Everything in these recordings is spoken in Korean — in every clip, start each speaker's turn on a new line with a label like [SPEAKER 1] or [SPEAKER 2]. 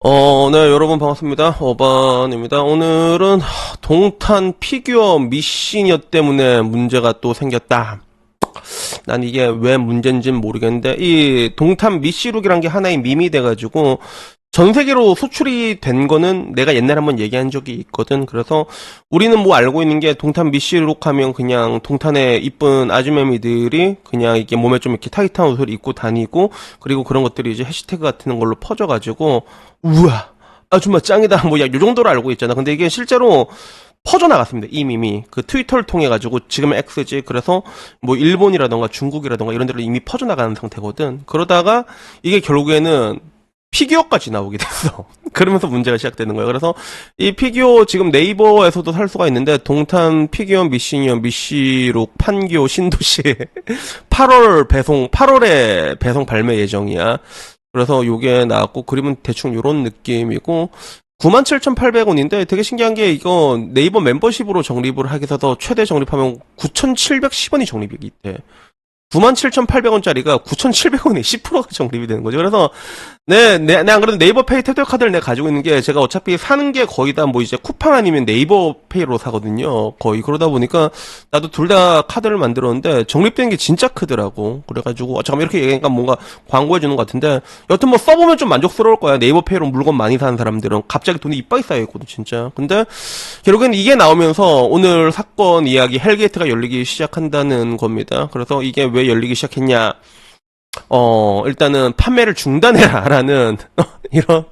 [SPEAKER 1] 네, 여러분 반갑습니다. 어반입니다. 오늘은 동탄 피규어 미시니어 때문에 문제가 또 생겼다. 난 이게 왜 문제인진 모르겠는데, 이 동탄 미시룩이란 게 하나의 밈이 돼가지고, 전 세계로 수출이 된 거는 내가 옛날에 한번 얘기한 적이 있거든. 그래서 우리는 뭐 알고 있는 게 동탄 미시룩 하면 그냥 동탄의 이쁜 아주머니들이 그냥 이게 몸에 좀 이렇게 타이트한 옷을 입고 다니고, 그리고 그런 것들이 이제 해시태그 같은 걸로 퍼져가지고, 우와, 아줌마 짱이다. 뭐, 야, 요 정도로 알고 있잖아. 근데 이게 실제로 퍼져나갔습니다. 이 밈이. 그 트위터를 통해가지고, 지금은 X지. 그래서, 뭐, 일본이라던가 중국이라던가 이런 데로 이미 퍼져나가는 상태거든. 그러다가, 이게 결국에는 피규어까지 나오게 됐어. 그러면서 문제가 시작되는 거예요. 그래서, 이 피규어 지금 네이버에서도 살 수가 있는데, 동탄 피규어 미시니어 미시룩 판교 신도시 8월에 배송 발매 예정이야. 그래서 요게 나왔고, 그림은 대충 요런 느낌이고, 97,800원인데 되게 신기한 게 이거 네이버 멤버십으로 적립을 하게 돼서 최대 적립하면 9,710원이 적립이 돼. 97,800원짜리가 9,700원에 10%가 적립이 되는 거죠. 그래서, 내 안 그래도 네이버 페이 태도 카드를 내가 가지고 있는 게 제가 어차피 사는 게 거의 다 뭐 이제 쿠팡 아니면 네이버 페이로 사거든요. 거의. 그러다 보니까 나도 둘 다 카드를 만들었는데 적립된 게 진짜 크더라고. 그래가지고, 잠깐만 이렇게 얘기하니까 뭔가 광고해주는 것 같은데, 여튼 뭐 써보면 좀 만족스러울 거야. 네이버 페이로 물건 많이 사는 사람들은. 갑자기 돈이 이빠이 쌓여있거든, 진짜. 근데, 결국엔 이게 나오면서 오늘 사건 이야기 헬게이트가 열리기 시작한다는 겁니다. 그래서 이게 왜 열리기 시작했냐. 일단은 판매를 중단해라라는 이런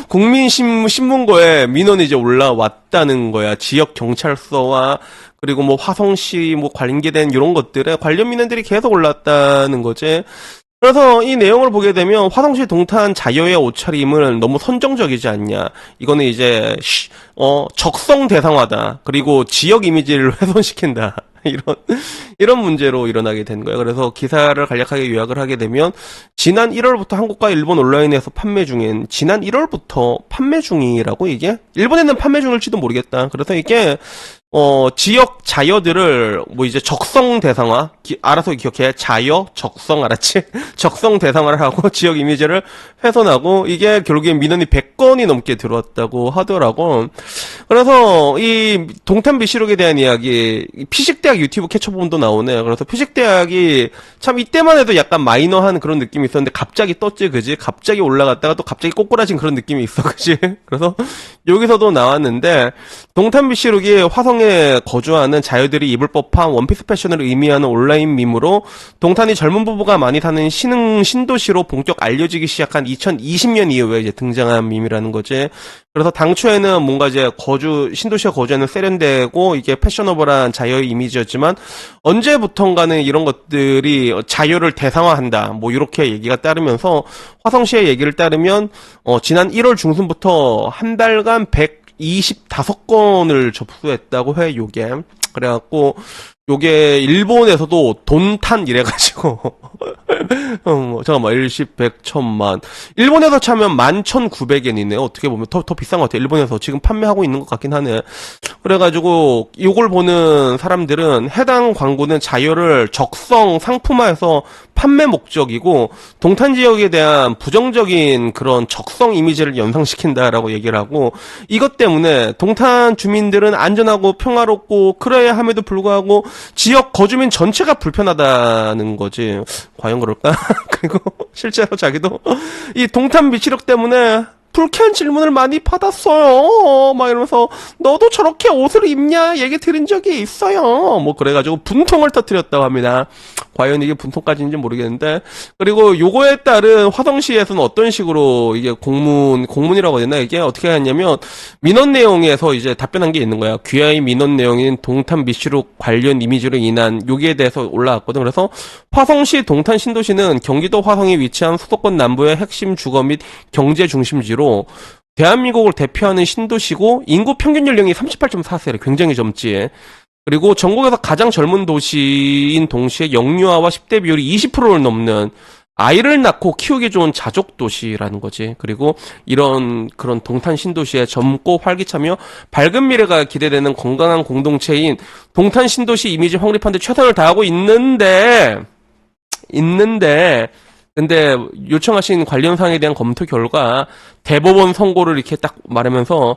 [SPEAKER 1] 국민신문고에 민원이 이제 올라왔다는 거야. 지역 경찰서와 그리고 뭐 화성시 뭐 관계된 이런 것들에 관련 민원들이 계속 올랐다는 거지. 그래서 이 내용을 보게 되면 화성시 동탄 자여의 옷차림을 너무 선정적이지 않냐. 이거는 이제 적성 대상화다. 그리고 지역 이미지를 훼손시킨다. 이런 문제로 일어나게 된 거예요. 그래서 기사를 간략하게 요약을 하게 되면, 지난 1월부터 한국과 일본 온라인에서 판매 중인, 지난 1월부터 판매 중이라고 이게? 일본에는 판매 중일지도 모르겠다. 그래서 이게, 지역 자여들을, 뭐 이제 적성 대상화, 알아서 기억해. 자여, 적성, 알았지? 적성 대상화를 하고 지역 이미지를 훼손하고, 이게 결국엔 민원이 100건이 넘게 들어왔다고 하더라고. 그래서 이 동탄 미시룩에 대한 이야기, 피식대학 유튜브 캐쳐 부분도 나오네. 그래서 피식대학이 참 이때만 해도 약간 마이너한 그런 느낌이 있었는데 갑자기 떴지, 그지? 갑자기 올라갔다가 또 갑자기 꼬꾸라진 그런 느낌이 있어, 그지? 그래서 여기서도 나왔는데, 동탄 미시룩이 화성에 거주하는 자유들이 입을 법한 원피스 패션을 의미하는 온라인 밈으로 동탄이 젊은 부부가 많이 사는 신도시로 본격 알려지기 시작한 2020년 이후에 이제 등장한 밈이라는 거지. 그래서 당초에는 뭔가 이제 신도시에 거주하는 세련되고 이게 패셔너블한 자유의 이미지였지만, 언제부턴가는 이런 것들이 자유를 대상화한다. 뭐 이렇게 얘기가 따르면서, 화성시의 얘기를 따르면, 지난 1월 중순부터 한 달간 125건을 접수했다고 해, 요게. 그래갖고, 요게 일본에서도 돈탄 이래가지고 잠깐만 10, 100, 1000만 일본에서 차면 11,900엔이네. 어떻게 보면 더 비싼 것 같아. 일본에서 지금 판매하고 있는 것 같긴 하네. 그래가지고 요걸 보는 사람들은 해당 광고는 자유를 적성 상품화해서 판매 목적이고 동탄 지역에 대한 부정적인 그런 적성 이미지를 연상시킨다라고 얘기를 하고, 이것 때문에 동탄 주민들은 안전하고 평화롭고 그래야 함에도 불구하고 지역 거주민 전체가 불편하다는 거지. 과연 그럴까? 그리고 실제로 자기도 이 동탄 미시룩 때문에 불쾌한 질문을 많이 받았어요. 막 이러면서 너도 저렇게 옷을 입냐 얘기 들은 적이 있어요. 뭐 그래가지고 분통을 터뜨렸다고 합니다. 과연 이게 분통까지인지 모르겠는데, 그리고 요거에 따른 화성시에서는 어떤 식으로 이게 공문이라고 해야 되나, 이게 어떻게 했냐면 민원 내용에서 이제 답변한 게 있는 거야. 귀하의 민원 내용인 동탄 미시룩 관련 이미지로 인한 여기에 대해서 올라왔거든. 그래서 화성시 동탄 신도시는 경기도 화성에 위치한 수도권 남부의 핵심 주거 및 경제 중심지로 대한민국을 대표하는 신도시고, 인구 평균 연령이 38.4세래. 굉장히 젊지. 그리고 전국에서 가장 젊은 도시인 동시에 영유아와 10대 비율이 20%를 넘는, 아이를 낳고 키우기 좋은 자족 도시라는 거지. 그리고 그런 동탄 신도시의 젊고 활기차며 밝은 미래가 기대되는 건강한 공동체인 동탄 신도시 이미지 확립하는 데 최선을 다하고 있는데 근데 요청하신 관련 사항에 대한 검토 결과 대법원 선고를 이렇게 딱 말하면서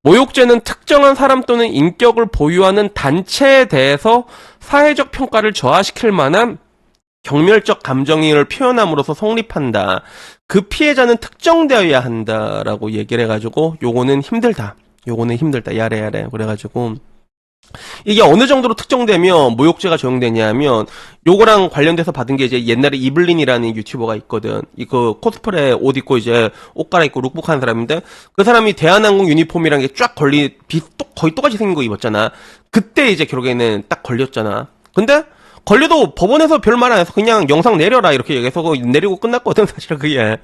[SPEAKER 1] 모욕죄는 특정한 사람 또는 인격을 보유하는 단체에 대해서 사회적 평가를 저하시킬 만한 경멸적 감정을 표현함으로써 성립한다. 그 피해자는 특정되어야 한다라고 얘기를 해가지고 요거는 힘들다. 야래. 그래가지고 이게 어느 정도로 특정되면 모욕죄가 적용되냐면 요거랑 관련돼서 받은 게 이제 옛날에 이블린이라는 유튜버가 있거든. 이거 코스프레 옷 입고 이제 옷 갈아입고 룩북 하는 사람인데 그 사람이 대한항공 유니폼이랑 게 쫙 거의 똑같이 생긴 거 입었잖아. 그때 이제 결국에는 딱 걸렸잖아. 근데 걸려도 법원에서 별 말 안 해서 그냥 영상 내려라 이렇게 얘기해서 내리고 끝났거든 사실 그게.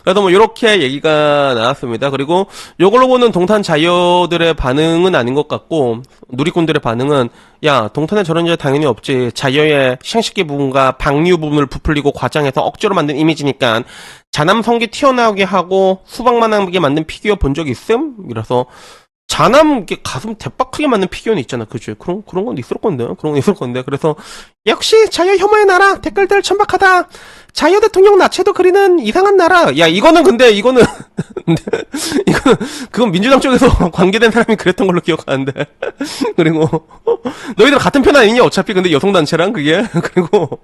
[SPEAKER 1] 그래서 뭐 이렇게 얘기가 나왔습니다. 그리고 요걸로 보는 동탄 자녀들의 반응은 아닌 것 같고 누리꾼들의 반응은 야 동탄에 저런 여자 당연히 없지. 자녀의 시행시키 부분과 방류 부분을 부풀리고 과장해서 억지로 만든 이미지니까 자남 성기 튀어나오게 하고 수박만하게 만든 피규어 본 적 있음? 이래서 자남 가슴 대박 크게 맞는 피규어는 있잖아. 그죠? 그런 건 있을 건데. 그래서 역시 자유 혐오의 나라 댓글들 천박하다. 자유 대통령 나체도 그리는 이상한 나라. 야 이거는 그건 민주당 쪽에서 관계된 사람이 그랬던 걸로 기억하는데. 그리고 너희들 같은 편 아니냐 어차피. 근데 여성단체랑 그게. 그리고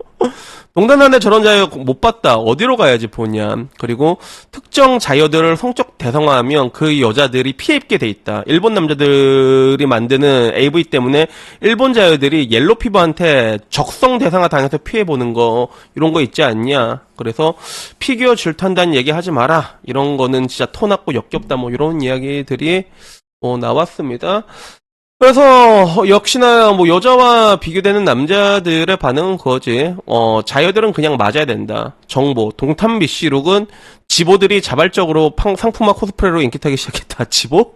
[SPEAKER 1] 동단한테 저런 자유 못 봤다. 어디로 가야지 보냐. 그리고 특정 자유들을 성적 대상화하면 그 여자들이 피해 입게 돼 있다. 일본 남자들이 만드는 AV 때문에 일본 자유들이 옐로 피버한테 적성 대상화 당해서 피해 보는 거 이런 거 있지 않냐. 그래서 피규어 질투한다는 얘기 하지 마라. 이런 거는 진짜 토 났고 역겹다. 뭐 이런 이야기들이 나왔습니다. 그래서 역시나 뭐 여자와 비교되는 남자들의 반응은 그거지. 자여들은 그냥 맞아야 된다. 정보. 동탄 미씨룩은 지보들이 자발적으로 상품화 코스프레로 인기 타기 시작했다. 지보?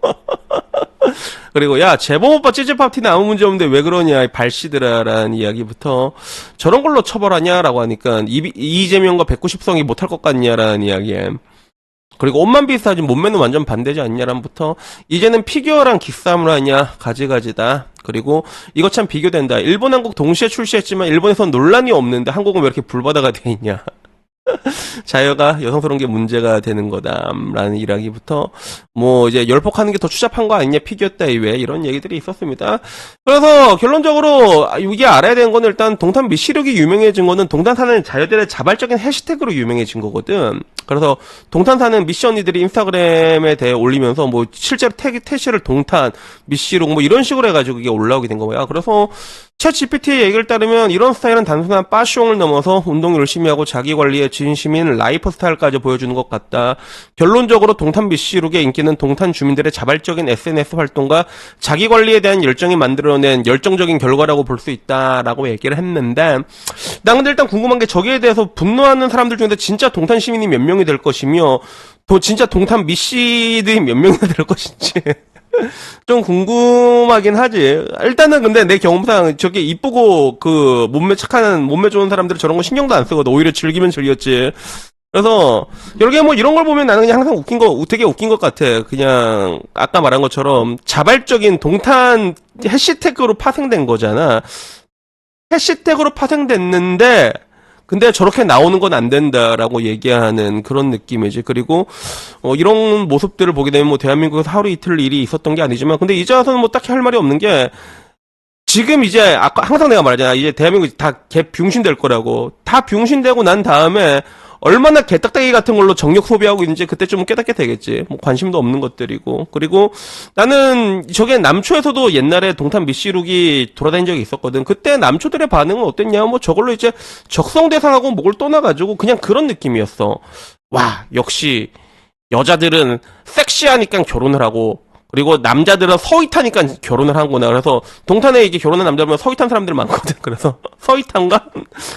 [SPEAKER 1] 그리고 야 재범 오빠 찌질파티는 아무 문제 없는데 왜 그러냐 이 발씨들아라는 이야기부터 저런 걸로 처벌하냐라고 하니까 이재명과 190성이 못할 것 같냐라는 이야기에 그리고 옷만 비슷하지 몸매는 완전 반대지 않냐람부터 이제는 피규어랑 기싸움을 하냐 가지가지다. 그리고 이거 참 비교된다. 일본 한국 동시에 출시했지만 일본에선 논란이 없는데 한국은 왜 이렇게 불바다가 돼 있냐. 자여가 여성스러운 게 문제가 되는 거다라는 이야기부터 뭐 이제 열폭하는 게 더 추잡한 거 아니냐 피규어 따위에 이런 얘기들이 있었습니다. 그래서 결론적으로 이게 알아야 되는 건 일단 동탄 미시룩이 유명해진 거는 동탄사는 자여들의 자발적인 해시태그로 유명해진 거거든. 그래서 동탄사는 미시 언니들이 인스타그램에 대해 올리면서 뭐 실제로 태시를 동탄 미시룩 뭐 이런 식으로 해가지고 이게 올라오게 된 거야. 그래서 챗 GPT의 얘기를 따르면 이런 스타일은 단순한 빠숑을 넘어서 운동 열심히 하고 자기 관리에 진심인 라이프 스타일까지 보여주는 것 같다. 결론적으로 동탄 미시룩의 인기는 동탄 주민들의 자발적인 SNS 활동과 자기 관리에 대한 열정이 만들어낸 열정적인 결과라고 볼 수 있다라고 얘기를 했는데 난 근데 일단 궁금한 게 저기에 대해서 분노하는 사람들 중에서 진짜 동탄 시민이 몇 명이 될 것이며 또 진짜 동탄 미씨들이 몇 명이나 될 것인지 좀 궁금하긴 하지. 일단은 근데 내 경험상 저게 이쁘고 그 몸매 착한 몸매 좋은 사람들은 저런 거 신경도 안 쓰거든. 오히려 즐기면 즐겼지. 그래서 결국에 뭐 이런 걸 보면 나는 그냥 항상 되게 웃긴 것 같아. 그냥 아까 말한 것처럼 자발적인 동탄 해시태그로 파생된 거잖아. 해시태그로 파생됐는데 근데 저렇게 나오는 건 안 된다라고 얘기하는 그런 느낌이지. 그리고 이런 모습들을 보게 되면 뭐 대한민국에서 하루 이틀 일이 있었던 게 아니지만 근데 이제 와서는 뭐 딱히 할 말이 없는 게 지금 이제 아까 항상 내가 말하잖아. 이제 대한민국이 다 개 병신될 거라고. 다 병신되고 난 다음에 얼마나 개딱대기 같은 걸로 정력 소비하고 있는지 그때쯤은 깨닫게 되겠지. 뭐 관심도 없는 것들이고. 그리고 나는 저게 남초에서도 옛날에 동탄 미씨룩이 돌아다닌 적이 있었거든. 그때 남초들의 반응은 어땠냐? 뭐 저걸로 이제 적성 대상하고 목을 떠나가지고 그냥 그런 느낌이었어. 와, 역시 여자들은 섹시하니까 결혼을 하고 그리고 남자들은 서윗하니까 결혼을 하는구나. 그래서 동탄에 이게 결혼한 남자면 서윗한 사람들 많거든. 그래서 서윗한가?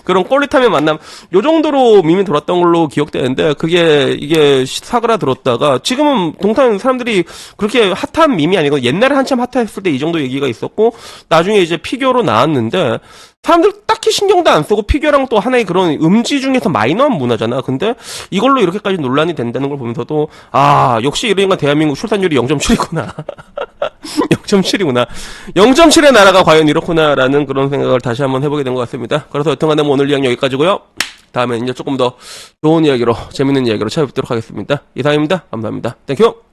[SPEAKER 1] 그런 꼴릿함의 만남. 요 정도로 밈이 돌았던 걸로 기억되는데 이게 사그라들었다가 지금은 동탄 사람들이 그렇게 핫한 밈이 아니고 옛날에 한참 핫했을 때 이 정도 얘기가 있었고 나중에 이제 피규어로 나왔는데 사람들 딱히 신경도 안 쓰고 피규어랑 또 하나의 그런 음지 중에서 마이너한 문화잖아. 근데 이걸로 이렇게까지 논란이 된다는 걸 보면서도 역시 이러니까 대한민국 출산율이 0.7이구나. 0.7이구나. 0.7의 나라가 과연 이렇구나라는 그런 생각을 다시 한번 해보게 된 것 같습니다. 그래서 여튼간에 뭐 오늘 이야기 여기까지고요. 다음에 이제 조금 더 좋은 이야기로, 재밌는 이야기로 찾아뵙도록 하겠습니다. 이상입니다. 감사합니다. 땡큐!